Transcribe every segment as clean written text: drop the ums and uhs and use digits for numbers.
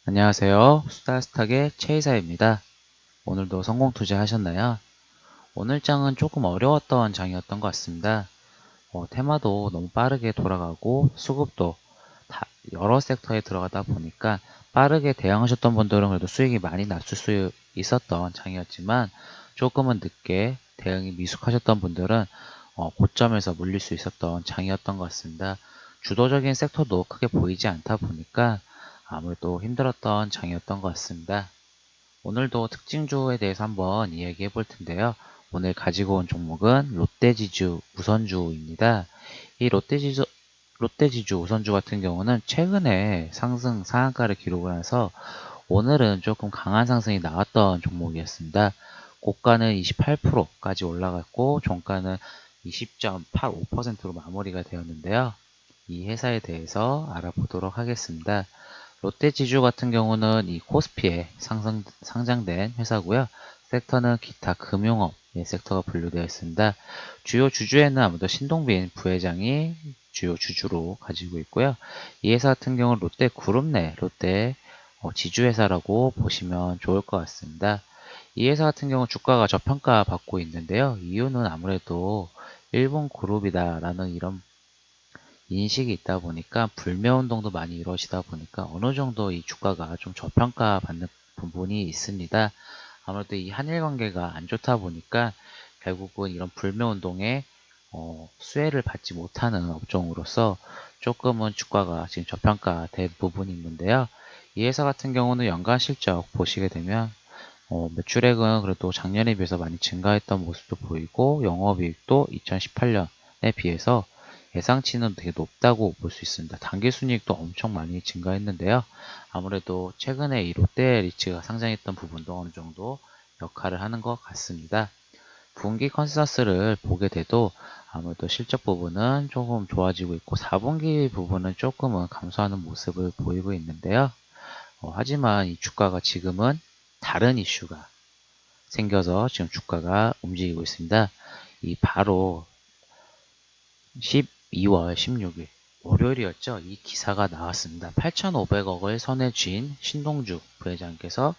안녕하세요. 수다스탁의 최이사입니다. 오늘도 성공 투자하셨나요? 오늘 장은 조금 어려웠던 장이었던 것 같습니다. 테마도 너무 빠르게 돌아가고 수급도 다 여러 섹터에 들어가다 보니까 빠르게 대응하셨던 분들은 그래도 수익이 많이 났을 수 있었던 장이었지만 조금은 늦게 대응이 미숙하셨던 분들은 고점에서 물릴 수 있었던 장이었던 것 같습니다. 주도적인 섹터도 크게 보이지 않다 보니까 아무래도 힘들었던 장이었던 것 같습니다. 오늘도 특징주에 대해서 한번 이야기해 볼 텐데요. 오늘 가지고 온 종목은 롯데지주 우선주입니다. 이 롯데지주 우선주 같은 경우는 최근에 상승 상한가를 기록을 해서 오늘은 조금 강한 상승이 나왔던 종목이었습니다. 고가는 28%까지 올라갔고 종가는 20.85%로 마무리가 되었는데요. 이 회사에 대해서 알아보도록 하겠습니다. 롯데지주 같은 경우는 이 코스피에 상장된 회사고요. 섹터는 기타 금융업 섹터가 분류되어 있습니다. 주요 주주에는 아무래도 신동빈 부회장이 주요 주주로 가지고 있고요. 이 회사 같은 경우는 롯데그룹 내 롯데 지주회사라고 보시면 좋을 것 같습니다. 이 회사 같은 경우 주가가 저평가 받고 있는데요. 이유는 아무래도 일본 그룹이다라는 이런 인식이 있다 보니까 불매운동도 많이 이루어지다 보니까 어느 정도 이 주가가 좀 저평가 받는 부분이 있습니다. 아무래도 이 한일 관계가 안 좋다 보니까 결국은 이런 불매운동에 수혜를 받지 못하는 업종으로서 조금은 주가가 지금 저평가된 부분이 있는데요. 이 회사 같은 경우는 연간 실적 보시게 되면 매출액은 그래도 작년에 비해서 많이 증가했던 모습도 보이고 영업이익도 2018년에 비해서 예상치는 되게 높다고 볼 수 있습니다. 당기순이익도 엄청 많이 증가했는데요. 아무래도 최근에 이 롯데리츠가 상장했던 부분도 어느 정도 역할을 하는 것 같습니다. 분기 컨센서스를 보게 돼도 아무래도 실적 부분은 조금 좋아지고 있고 4분기 부분은 조금은 감소하는 모습을 보이고 있는데요. 하지만 이 주가가 지금은 다른 이슈가 생겨서 지금 주가가 움직이고 있습니다. 이 바로 12월 16일 월요일이었죠. 이 기사가 나왔습니다. 8,500억을 선에 쥔 신동주 부회장께서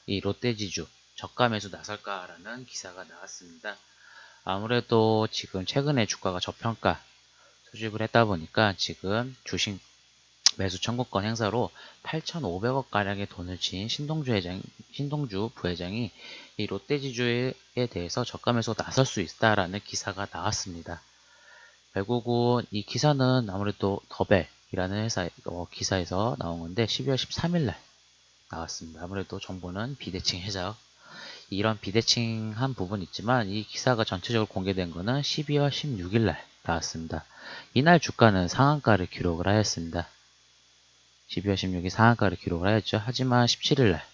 이 롯데지주 저가 매수 나설까라는 기사가 나왔습니다. 아무래도 지금 최근에 주가가 저평가 수집을 했다 보니까 지금 주식 매수 청구권 행사로 8,500억 가량의 돈을 진 신동주 부회장이 이 롯데지주에 대해서 저가 매수 나설 수 있다라는 기사가 나왔습니다. 결국은 이 기사는 아무래도 더벨이라는 회사 기사에서 나온 건데 12월 13일 날 나왔습니다. 아무래도 정보는 비대칭 해석 이런 비대칭한 부분이 있지만 이 기사가 전체적으로 공개된 거는 12월 16일 날 나왔습니다. 이날 주가는 상한가를 기록을 하였습니다. 12월 16일 상한가를 기록을 하였죠. 하지만 17일 날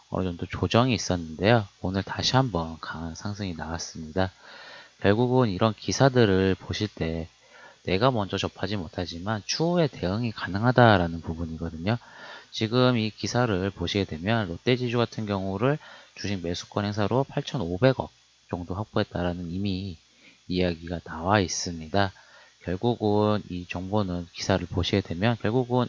어느 정도 조정이 있었는데요. 오늘 다시 한번 강한 상승이 나왔습니다. 결국은 이런 기사들을 보실 때 내가 먼저 접하지 못하지만 추후에 대응이 가능하다라는 부분이거든요. 지금 이 기사를 보시게 되면 롯데지주 같은 경우를 주식 매수권 행사로 8,500억 정도 확보했다라는 이미 이야기가 나와 있습니다. 결국은 이 정보는 기사를 보시게 되면 결국은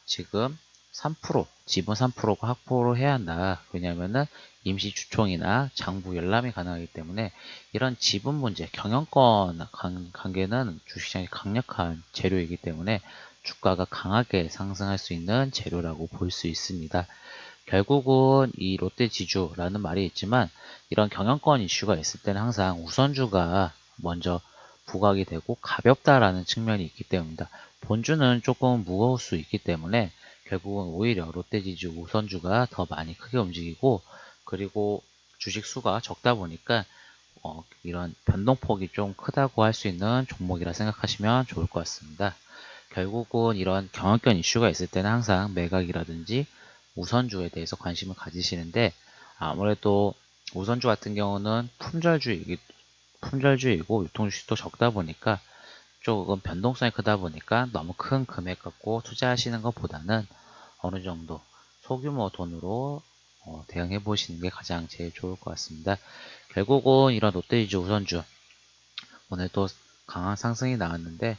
지금 3% 지분 3%가 확보를 해야 한다. 왜냐하면은 임시 주총이나 장부 열람이 가능하기 때문에 이런 지분 문제, 경영권 관계는 주식시장의 강력한 재료이기 때문에 주가가 강하게 상승할 수 있는 재료라고 볼 수 있습니다. 결국은 이 롯데지주라는 말이 있지만 이런 경영권 이슈가 있을 때는 항상 우선주가 먼저 부각이 되고 가볍다라는 측면이 있기 때문이다. 본주는 조금 무거울 수 있기 때문에 결국은 오히려 롯데지주 우선주가 더 많이 크게 움직이고 그리고 주식 수가 적다 보니까 이런 변동폭이 좀 크다고 할 수 있는 종목이라 생각하시면 좋을 것 같습니다. 결국은 이런 경영권 이슈가 있을 때는 항상 매각이라든지 우선주에 대해서 관심을 가지시는데 아무래도 우선주 같은 경우는 품절주이고 유통주식도 적다 보니까 조금 변동성이 크다 보니까 너무 큰 금액 갖고 투자하시는 것보다는 어느 정도 소규모 돈으로 대응해 보시는 게 가장 제일 좋을 것 같습니다. 결국은 이런 롯데지주 우선주 오늘 또 강한 상승이 나왔는데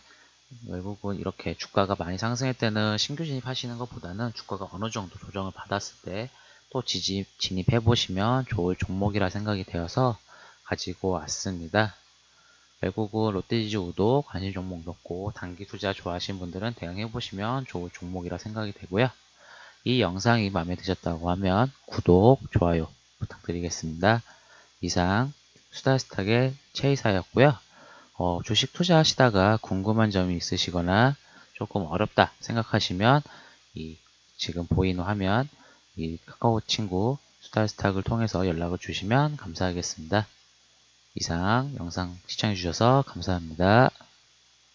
외국은 이렇게 주가가 많이 상승할 때는 신규 진입하시는 것보다는 주가가 어느 정도 조정을 받았을 때 또 진입해 보시면 좋을 종목이라 생각이 되어서 가지고 왔습니다. 외국은 롯데지주 우도 관심 종목 높고 단기 투자 좋아하시는 분들은 대응해 보시면 좋을 종목이라 생각이 되고요. 이 영상이 마음에 드셨다고 하면 구독, 좋아요 부탁드리겠습니다. 이상 수다스탁의 최이사였고요. 주식 투자하시다가 궁금한 점이 있으시거나 조금 어렵다 생각하시면 이 지금 보이는 화면 이 카카오 친구 수다스탁을 통해서 연락을 주시면 감사하겠습니다. 이상 영상 시청해 주셔서 감사합니다.